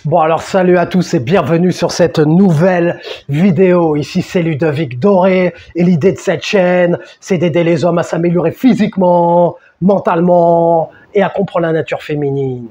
Bon alors salut à tous et bienvenue sur cette nouvelle vidéo. Ici c'est Ludovic Doré et l'idée de cette chaîne c'est d'aider les hommes à s'améliorer physiquement, mentalement et à comprendre la nature féminine.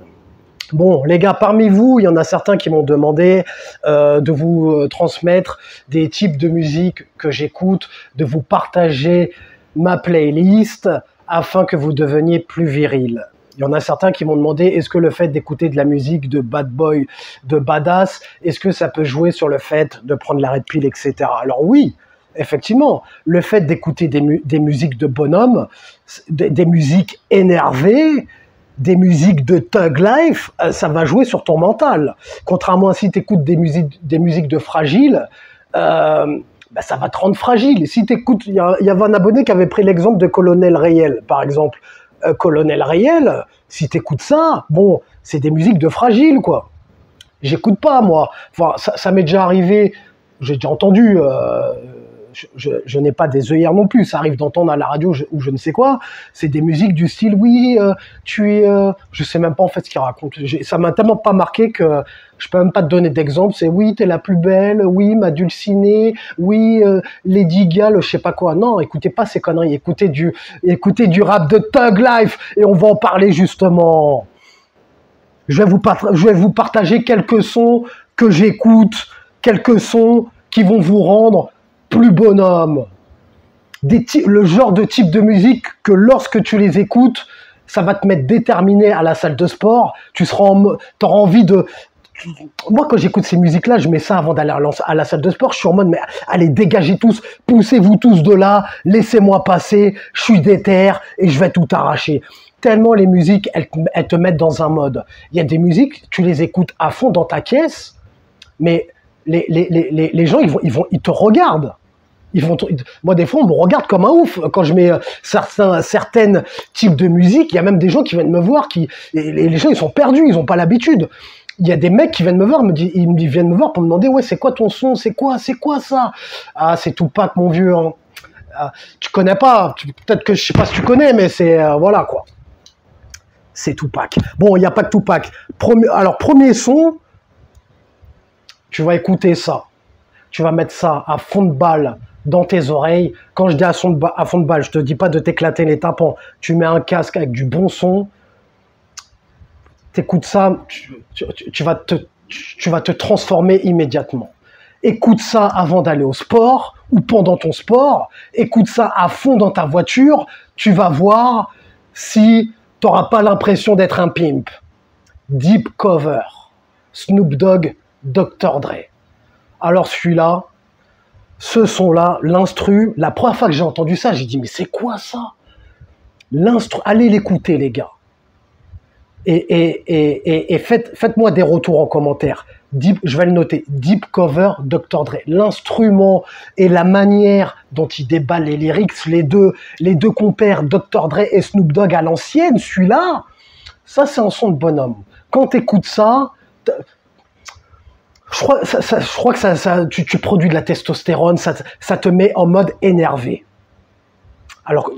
Bon les gars, parmi vous, il y en a certains qui m'ont demandé de vous transmettre des types de musique que j'écoute, de vous partager ma playlist afin que vous deveniez plus viril. Il y en a certains qui m'ont demandé, est-ce que le fait d'écouter de la musique de bad boy, de badass, est-ce que ça peut jouer sur le fait de prendre la red pill, etc. Alors oui, effectivement, le fait d'écouter des musiques de bonhomme, des musiques énervées, des musiques de thug life, ça va jouer sur ton mental. Contrairement à si tu écoutes des musiques de fragile, ça va te rendre fragile. Si t'écoutes, il y avait un abonné qui avait pris l'exemple de Colonel Rayel, par exemple. Colonel Rayel, si t'écoutes ça, bon, c'est des musiques de fragile, quoi. J'écoute pas, moi. Enfin, ça m'est déjà arrivé, j'ai déjà entendu, je n'ai pas des œillères non plus, ça arrive d'entendre à la radio ou je ne sais quoi, c'est des musiques du style, oui, je sais même pas en fait ce qu'il raconte. Ça m'a tellement pas marqué que je peux même pas te donner d'exemple. C'est oui, t'es la plus belle, oui, ma dulcinée, oui, Lady Gaga, je sais pas quoi. Non, écoutez pas ces conneries, écoutez du rap de Thug Life et on va en parler justement. Je vais vous partager quelques sons que j'écoute, quelques sons qui vont vous rendre plus bonhomme. Le genre de type de musique que lorsque tu les écoutes, ça va te mettre déterminé à la salle de sport. T'auras envie de... Moi, quand j'écoute ces musiques-là, je mets ça avant d'aller à la salle de sport. Je suis en mode, mais allez, dégagez tous, poussez-vous tous de là, laissez-moi passer, je suis déter et je vais tout arracher. Tellement les musiques, elles te mettent dans un mode. Il y a des musiques, tu les écoutes à fond dans ta caisse, mais les gens, ils te regardent. Moi, des fois, on me regarde comme un ouf. Quand je mets certaines types de musique, il y a même des gens qui viennent me voir, les gens, ils sont perdus, ils n'ont pas l'habitude. Il y a des mecs qui viennent me voir, ils viennent me voir pour me demander, ouais, c'est quoi ton son, c'est quoi ça? Ah, c'est Tupac, mon vieux. Hein. Tu connais pas, peut-être que je sais pas si tu connais, mais c'est, voilà, quoi. C'est Tupac. Bon, il n'y a pas que Tupac. Premier son, tu vas écouter ça. Tu vas mettre ça à fond de balle dans tes oreilles. Quand je dis à fond de balle, je te dis pas de t'éclater les tympans. Tu mets un casque avec du bon son. T'écoutes ça, tu vas te transformer immédiatement. Écoute ça avant d'aller au sport ou pendant ton sport. Écoute ça à fond dans ta voiture. Tu vas voir si tu n'auras pas l'impression d'être un pimp. Deep Cover, Snoop Dogg, Dr. Dre. Alors celui-là, ce son-là, l'instru, la première fois que j'ai entendu ça, j'ai dit mais c'est quoi ça? L'instru, allez l'écouter les gars. Et faites-moi des retours en commentaire. Je vais le noter. Deep Cover, Dr. Dre. L'instrument et la manière dont il déballe les lyrics, les deux compères, Dr. Dre et Snoop Dogg à l'ancienne, celui-là, ça c'est un son de bonhomme. Quand tu écoutes ça, je crois que tu produis de la testostérone, ça te met en mode énervé. Alors,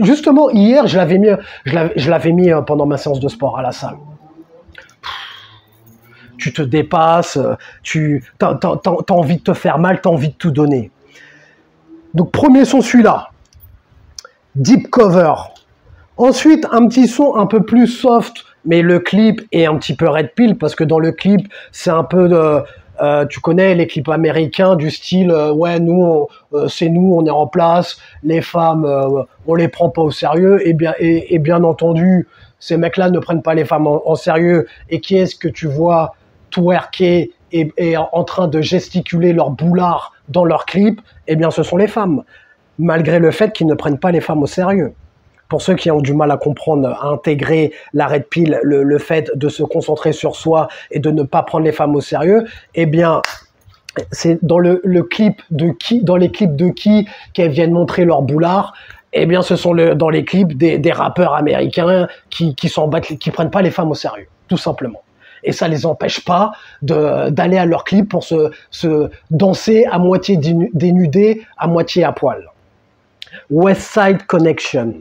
justement, hier, je l'avais mis pendant ma séance de sport à la salle. Tu te dépasses, t'as envie de te faire mal, t'as envie de tout donner. Donc, premier son, celui-là. Deep Cover. Ensuite, un petit son un peu plus soft, mais le clip est un petit peu red pill, parce que dans le clip, c'est un peu de... tu connais les clips américains du style ouais, nous c'est nous, on est en place, les femmes on les prend pas au sérieux, et bien entendu ces mecs-là ne prennent pas les femmes en sérieux, et qui est-ce que tu vois twerker et en train de gesticuler leur boulard dans leurs clips? Eh bien ce sont les femmes, malgré le fait qu'ils ne prennent pas les femmes au sérieux. Pour ceux qui ont du mal à comprendre, à intégrer la red pill, le fait de se concentrer sur soi et de ne pas prendre les femmes au sérieux, eh bien, c'est dans les clips de qui qu'elles viennent montrer leur boulard. Eh bien, ce sont dans les clips des rappeurs américains qui s'en battent, qui prennent pas les femmes au sérieux, tout simplement. Et ça les empêche pas d'aller à leur clip pour se danser à moitié dénudé, à moitié à poil. West Side Connection.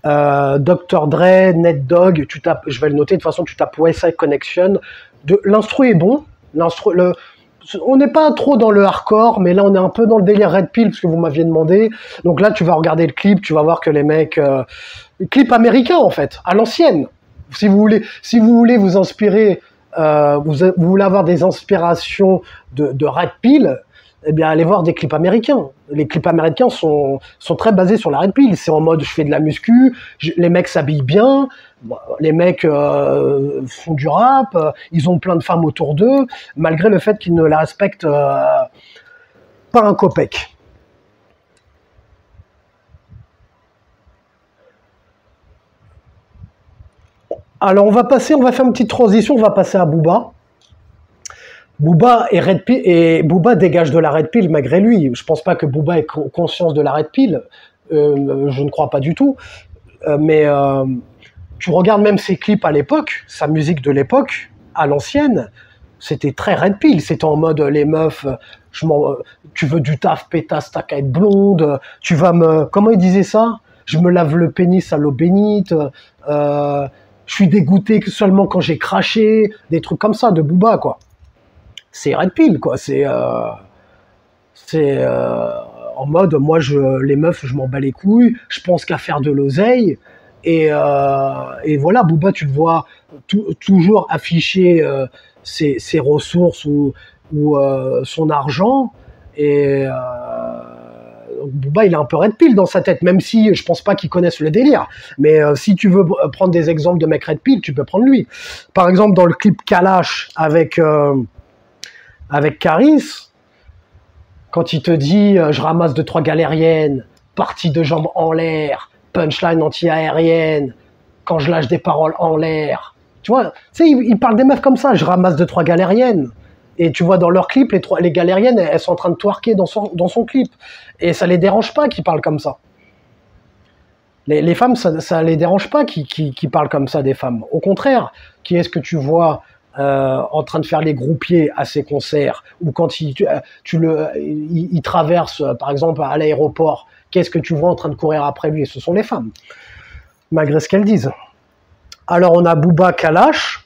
Dr. Dre, Ned Dogg, tu tapes, je vais le noter, de toute façon, tu tapes West Side Connection. L'instru est bon. On n'est pas trop dans le hardcore, mais là, on est un peu dans le délire Red Pill, parce que vous m'aviez demandé. Donc là, tu vas regarder le clip, tu vas voir que les mecs... clip américain, en fait, à l'ancienne. Si vous voulez vous inspirer, vous voulez avoir des inspirations de Red Pill, eh bien, allez voir des clips américains. Les clips américains sont très basés sur la Red Pill. C'est en mode, je fais de la muscu, les mecs s'habillent bien, les mecs font du rap, ils ont plein de femmes autour d'eux, malgré le fait qu'ils ne la respectent pas un copec. Alors, on va faire une petite transition, on va passer à Booba. Booba et Red Pill, et Booba dégage de la Red Pill malgré lui. Je pense pas que Booba ait conscience de la Red Pill. Je ne crois pas du tout. Mais tu regardes même ses clips à l'époque, sa musique de l'époque, à l'ancienne, c'était très Red Pill. C'était en mode les meufs, tu veux du taf, pétasse, t'as qu'à être blonde. Tu vas me, comment il disait ça? Je me lave le pénis à l'eau bénite. Je suis dégoûté seulement quand j'ai craché. Des trucs comme ça de Booba, quoi. C'est Red Pill, quoi. C'est en mode, moi, les meufs, je m'en bats les couilles, je pense qu'à faire de l'oseille, et voilà, Booba, tu le vois toujours afficher ses ressources ou son argent, et Booba, il a un peu Red Pill dans sa tête, même si je pense pas qu'il connaisse le délire. Mais si tu veux prendre des exemples de mecs Red Pill, tu peux prendre lui. Par exemple, dans le clip Kalash avec Caris, quand il te dit je ramasse 2-3 galériennes, partie de jambes en l'air, punchline anti-aérienne, quand je lâche des paroles en l'air. Tu vois, tu sais, il parle des meufs comme ça, je ramasse 2-3 galériennes. Et tu vois dans leur clip, les galériennes, elles sont en train de twerker dans son clip. Et ça les dérange pas qu'ils parlent comme ça. Les femmes, ça les dérange pas qu'ils parlent comme ça des femmes. Au contraire, qui est-ce que tu vois en train de faire les groupiers à ses concerts, ou quand il traverse, par exemple, à l'aéroport, qu'est-ce que tu vois en train de courir après lui? Ce sont les femmes, malgré ce qu'elles disent. Alors, on a Booba Kalash,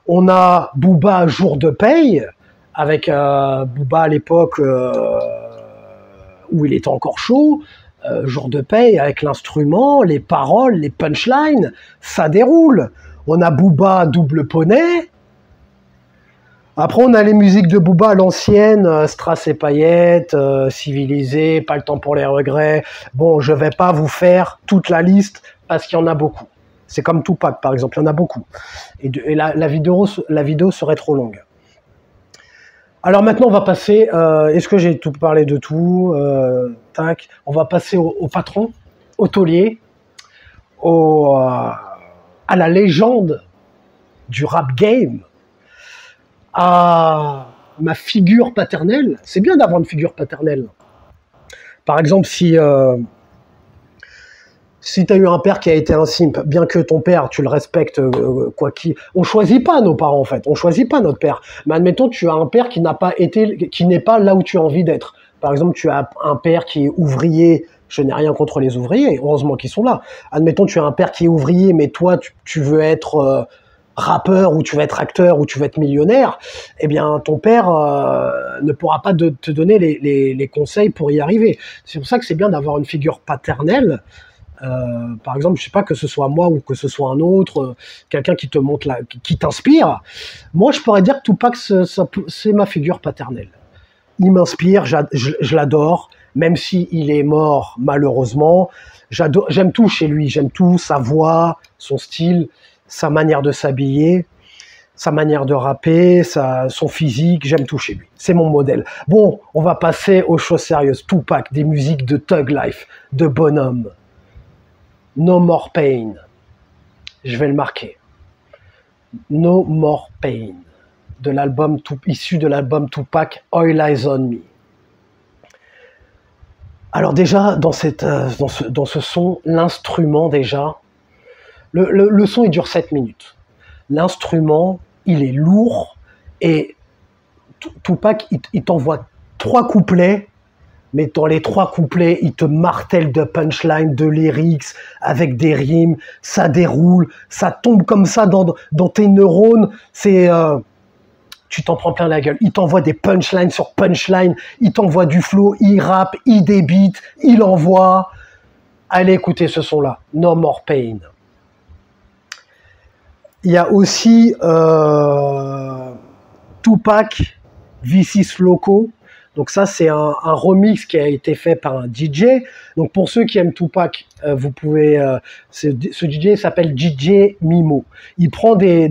on a Booba Jour de paye, avec Booba à l'époque où il était encore chaud, Jour de paye, avec l'instrument, les paroles, les punchlines, ça déroule. On a Booba Double Poney. Après, on a les musiques de Booba à l'ancienne, Strass et paillettes, Civilisé, Pas le temps pour les regrets. Bon, je vais pas vous faire toute la liste parce qu'il y en a beaucoup. C'est comme Tupac, par exemple, il y en a beaucoup. Et la vidéo serait trop longue. Alors maintenant, on va passer... est-ce que j'ai tout parlé de tout? Tac. On va passer au patron, au taulier, à la légende du rap game, à ma figure paternelle. C'est bien d'avoir une figure paternelle. Par exemple, si tu as eu un père qui a été un simp, bien que ton père, tu le respectes, on choisit pas nos parents, en fait. On choisit pas notre père. Mais admettons, tu as un père qui n'est pas là où tu as envie d'être. Par exemple, tu as un père qui est ouvrier. Je n'ai rien contre les ouvriers. Heureusement qu'ils sont là. Admettons, tu as un père qui est ouvrier, mais toi, tu veux être rappeur, ou tu veux être acteur, ou tu veux être millionnaire. Eh bien, ton père ne pourra pas te donner les conseils pour y arriver. C'est pour ça que c'est bien d'avoir une figure paternelle. Par exemple, je sais pas, que ce soit moi ou que ce soit un autre, quelqu'un qui te montre qui t'inspire. Moi, je pourrais dire que Tupac, c'est ma figure paternelle. Il m'inspire, je l'adore, même si il est mort malheureusement. J'aime tout chez lui, j'aime tout, sa voix, son style, sa manière de s'habiller, sa manière de rapper, son physique, j'aime tout chez lui. C'est mon modèle. Bon, on va passer aux choses sérieuses. Tupac, des musiques de Thug Life, de bonhomme. No More Pain. Je vais le marquer. No More Pain. Issu de l'album Tupac, All Eyes on Me. Alors déjà, dans ce son, l'instrument déjà, le son il dure 7 minutes. L'instrument, il est lourd, et Tupac, il t'envoie 3 couplets mais dans les 3 couplets, il te martèle de punchline, de lyrics, avec des rimes, ça déroule, ça tombe comme ça dans tes neurones, tu t'en prends plein la gueule. Il t'envoie des punchlines sur punchlines, il t'envoie du flow, il rappe, il débite, il envoie. Allez écouter ce son-là, No More Pain. Il y a aussi Tupac, V6 Loco. Donc ça, c'est un remix qui a été fait par un DJ. Donc pour ceux qui aiment Tupac, vous pouvez... ce DJ s'appelle DJ Mimo. Il prend des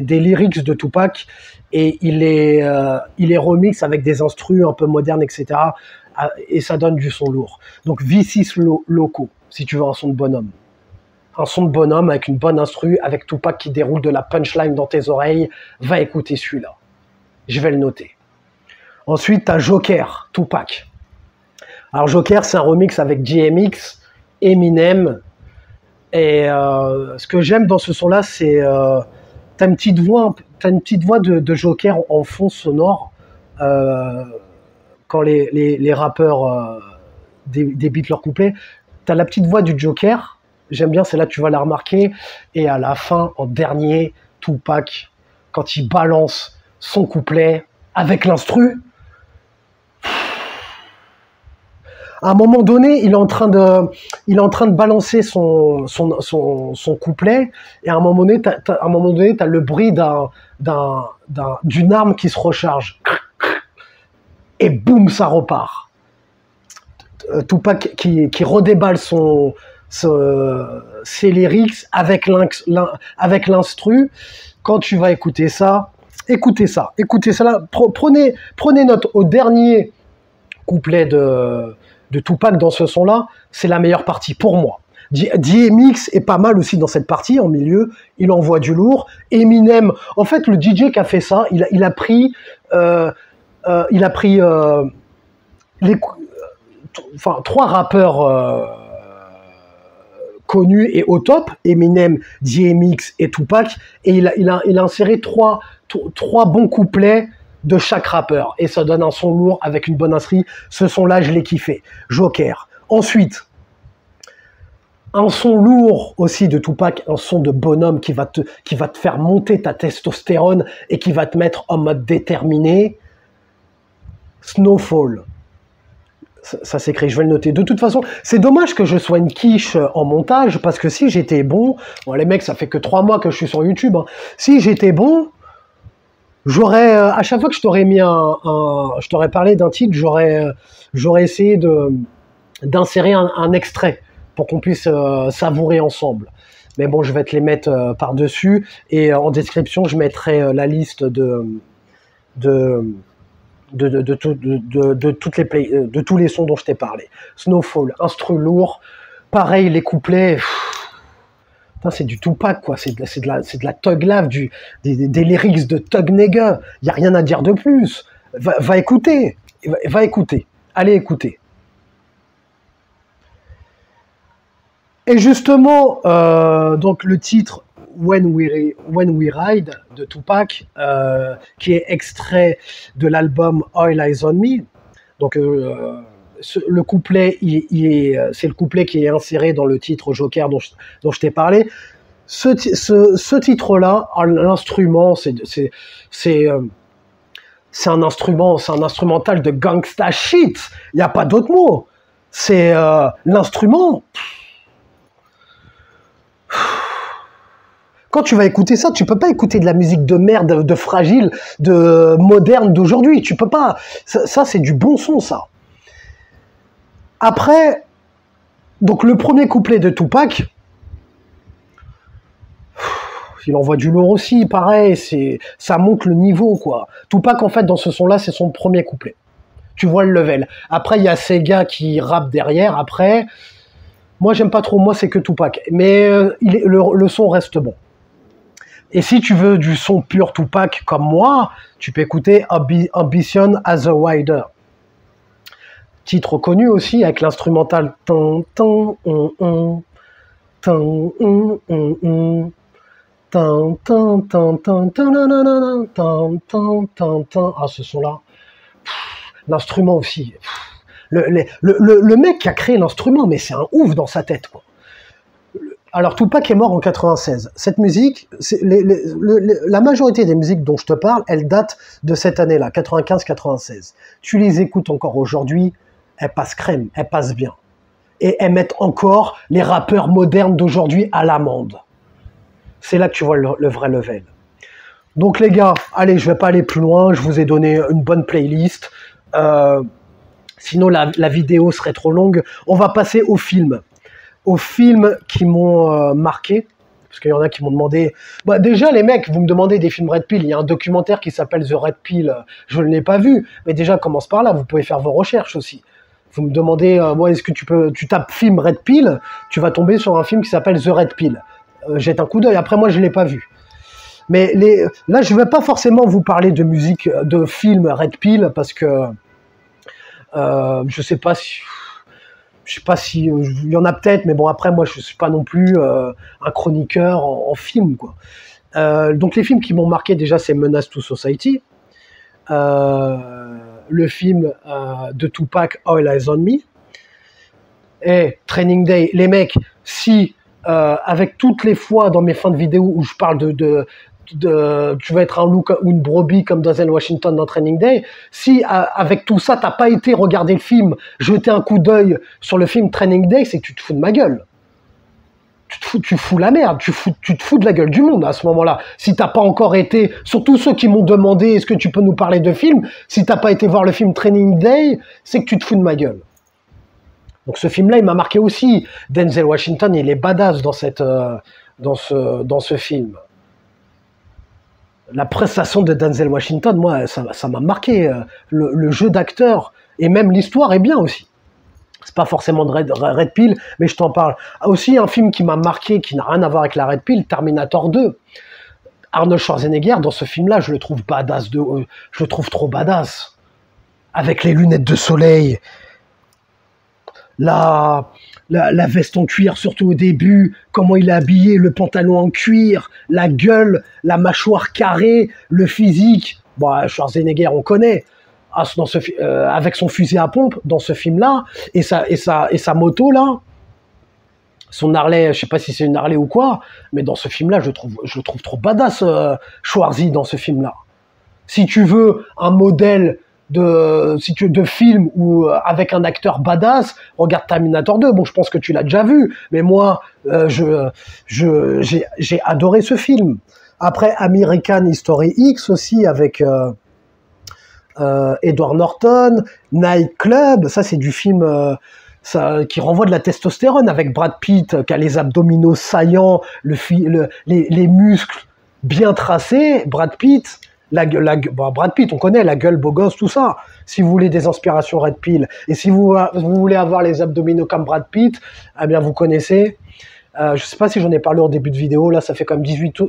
lyrics de Tupac et il les remix avec des instrus un peu modernes, etc. Et ça donne du son lourd. Donc V6 Loco, si tu veux un son de bonhomme. Un son de bonhomme avec une bonne instru, avec Tupac qui déroule de la punchline dans tes oreilles. Va écouter celui-là. Je vais le noter. Ensuite, tu as Joker, Tupac. Alors Joker, c'est un remix avec DMX, Eminem. Et ce que j'aime dans ce son-là, c'est t'as une petite voix de Joker en fond sonore quand les rappeurs débitent leur couplet. T'as la petite voix du Joker. J'aime bien, c'est là que tu vas la remarquer. Et à la fin, en dernier, Tupac, quand il balance son couplet avec l'instru, à un moment donné, il est en train de balancer son couplet, et à un moment donné, t'as le bruit d'une arme qui se recharge. Et boum, ça repart. Tupac qui redéballe ses lyrics avec l'instru. Quand tu vas écouter ça là. Prenez note au dernier couplet de Tupac dans ce son-là, c'est la meilleure partie pour moi. DMX est pas mal aussi dans cette partie, en milieu, il envoie du lourd. Eminem, en fait, le DJ qui a fait ça, il a pris trois rappeurs connus et au top, Eminem, DMX et Tupac, et il a inséré trois bons couplets de chaque rappeur, et ça donne un son lourd avec une bonne instru. Ce son-là, je l'ai kiffé. Joker. Ensuite, un son lourd aussi de Tupac, un son de bonhomme qui va te faire monter ta testostérone et qui va te mettre en mode déterminé. Snowfall. Ça s'écrit, je vais le noter. De toute façon, c'est dommage que je sois une quiche en montage, parce que si j'étais bon, les mecs, ça fait que 3 mois que je suis sur YouTube, hein. Si j'étais bon, j'aurais, à chaque fois que je t'aurais mis je t'aurais parlé d'un titre, j'aurais essayé d'insérer un extrait pour qu'on puisse savourer ensemble. Mais bon, je vais te les mettre par-dessus, et en description, je mettrai la liste de tous les sons dont je t'ai parlé. Snowfall, instru lourd, pareil, les couplets, c'est du Tupac, quoi. C'est de la Thug Life, des lyrics de Thug Nigga. Il n'y a rien à dire de plus. Va écouter. Va écouter. Allez écouter. Et justement, donc le titre When We Ride de Tupac, qui est extrait de l'album All Eyes on Me. Donc le couplet, c'est le couplet qui est inséré dans le titre Joker dont je t'ai parlé. Ce titre-là, l'instrument, c'est un instrumental de gangsta shit. Il n'y a pas d'autre mot. C'est l'instrument. Quand tu vas écouter ça, tu peux pas écouter de la musique de merde, de fragile, de moderne d'aujourd'hui. Tu peux pas. Ça, c'est du bon son, ça. Après, donc le premier couplet de Tupac, il envoie du lourd aussi, pareil, ça monte le niveau, quoi. Tupac, en fait, dans ce son-là, c'est son premier couplet. Tu vois le level. Après, il y a ces gars qui rappent derrière. Après, moi, j'aime pas trop. Moi, c'est que Tupac. Mais le son reste bon. Et si tu veux du son pur Tupac comme moi, tu peux écouter Ambition as a Rider. Titre connu aussi avec l'instrumental. Ah, ce son-là. L'instrument aussi. Le mec qui a créé l'instrument, mais c'est un ouf dans sa tête, quoi. Alors, Tupac est mort en 96. Cette musique, la majorité des musiques dont je te parle, elles datent de cette année-là, 95-96. Tu les écoutes encore aujourd'hui, elles passent crème, elles passent bien. Et elles mettent encore les rappeurs modernes d'aujourd'hui à l'amende. C'est là que tu vois le vrai level. Donc les gars, allez, je vais pas aller plus loin, je vous ai donné une bonne playlist. Sinon, la vidéo serait trop longue. On va passer au film. Aux films qui m'ont marqué, parce qu'il y en a qui m'ont demandé... Bah, déjà, les mecs, vous me demandez des films Red Pill. Il y a un documentaire qui s'appelle The Red Pill. Je ne l'ai pas vu, mais déjà, commence par là. Vous pouvez faire vos recherches aussi. Vous me demandez, est-ce que tu tapes film Red Pill, tu vas tomber sur un film qui s'appelle The Red Pill. Jette un coup d'œil. Après, moi, je ne l'ai pas vu. Mais là, je ne vais pas forcément vous parler de musique, de film Red Pill, parce que je ne sais pas si... Je sais pas si il y en a peut-être, mais bon après moi je suis pas non plus un chroniqueur en film quoi. Donc les films qui m'ont marqué déjà c'est Menace to Society, le film de Tupac All Eyes on Me et Training Day. Les mecs, si avec toutes les fois dans mes fins de vidéo où je parle tu vas être un loup ou une brebis comme Denzel Washington dans Training Day, si avec tout ça t'as pas été regarder le film, jeter un coup d'œil sur le film Training Day, c'est que tu te fous de ma gueule. Tu fous la merde, tu te fous de la gueule du monde à ce moment-là. Si t'as pas encore été, surtout ceux qui m'ont demandé est-ce que tu peux nous parler de film, si t'as pas été voir le film Training Day, c'est que tu te fous de ma gueule. Donc ce film-là, il m'a marqué aussi. Denzel Washington, il est badass dans ce film. La prestation de Denzel Washington, moi, ça m'a marqué. Le jeu d'acteur et même l'histoire est bien aussi. C'est pas forcément de Red Pill, mais je t'en parle. Aussi, un film qui m'a marqué, qui n'a rien à voir avec la Red Pill, Terminator 2. Arnold Schwarzenegger, dans ce film-là, je le trouve badass. Je le trouve trop badass. Avec les lunettes de soleil. La veste en cuir, surtout au début, comment il est habillé, le pantalon en cuir, la gueule, la mâchoire carrée, le physique. Bon, Schwarzenegger, on connaît, avec son fusil à pompe dans ce film-là, et sa moto là, son Harley, je sais pas si c'est une Harley ou quoi, mais dans ce film-là, je le trouve trop badass, Schwarzy dans ce film-là. Si tu veux un modèle de film ou avec un acteur badass, regarde Terminator 2. Bon, je pense que tu l'as déjà vu, mais moi, j'ai adoré ce film. Après, American History X aussi avec Edward Norton, Night Club. Ça, c'est du film qui renvoie de la testostérone avec Brad Pitt qui a les abdominaux saillants, les muscles bien tracés. Brad Pitt. Brad Pitt, on connaît la gueule, beau gosse, tout ça. Si vous voulez des inspirations Red Pill et si vous voulez avoir les abdominaux comme Brad Pitt, eh bien vous connaissez. Je sais pas si j'en ai parlé en début de vidéo. Là, ça fait comme 18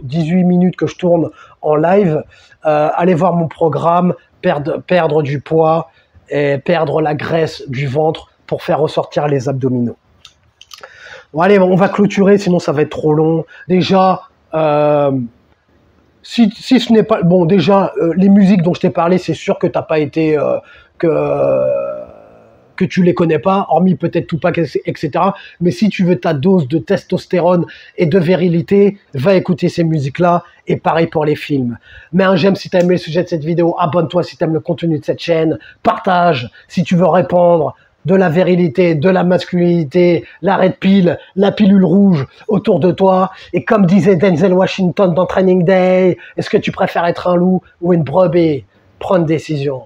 minutes que je tourne en live. Allez voir mon programme, perdre du poids et perdre la graisse du ventre pour faire ressortir les abdominaux. Bon, allez, on va clôturer, sinon ça va être trop long. Déjà. Si ce n'est pas... Bon, déjà, les musiques dont je t'ai parlé, c'est sûr que t'as pas été... que tu les connais pas, hormis peut-être Tupac, etc. Mais si tu veux ta dose de testostérone et de virilité, va écouter ces musiques-là, et pareil pour les films. Mets un j'aime si t'as aimé le sujet de cette vidéo, abonne-toi si t'aimes le contenu de cette chaîne, partage si tu veux répondre de la virilité, de la masculinité, la red pill, la pilule rouge autour de toi. Et comme disait Denzel Washington dans Training Day, est-ce que tu préfères être un loup ou une brebis? Prends une décision.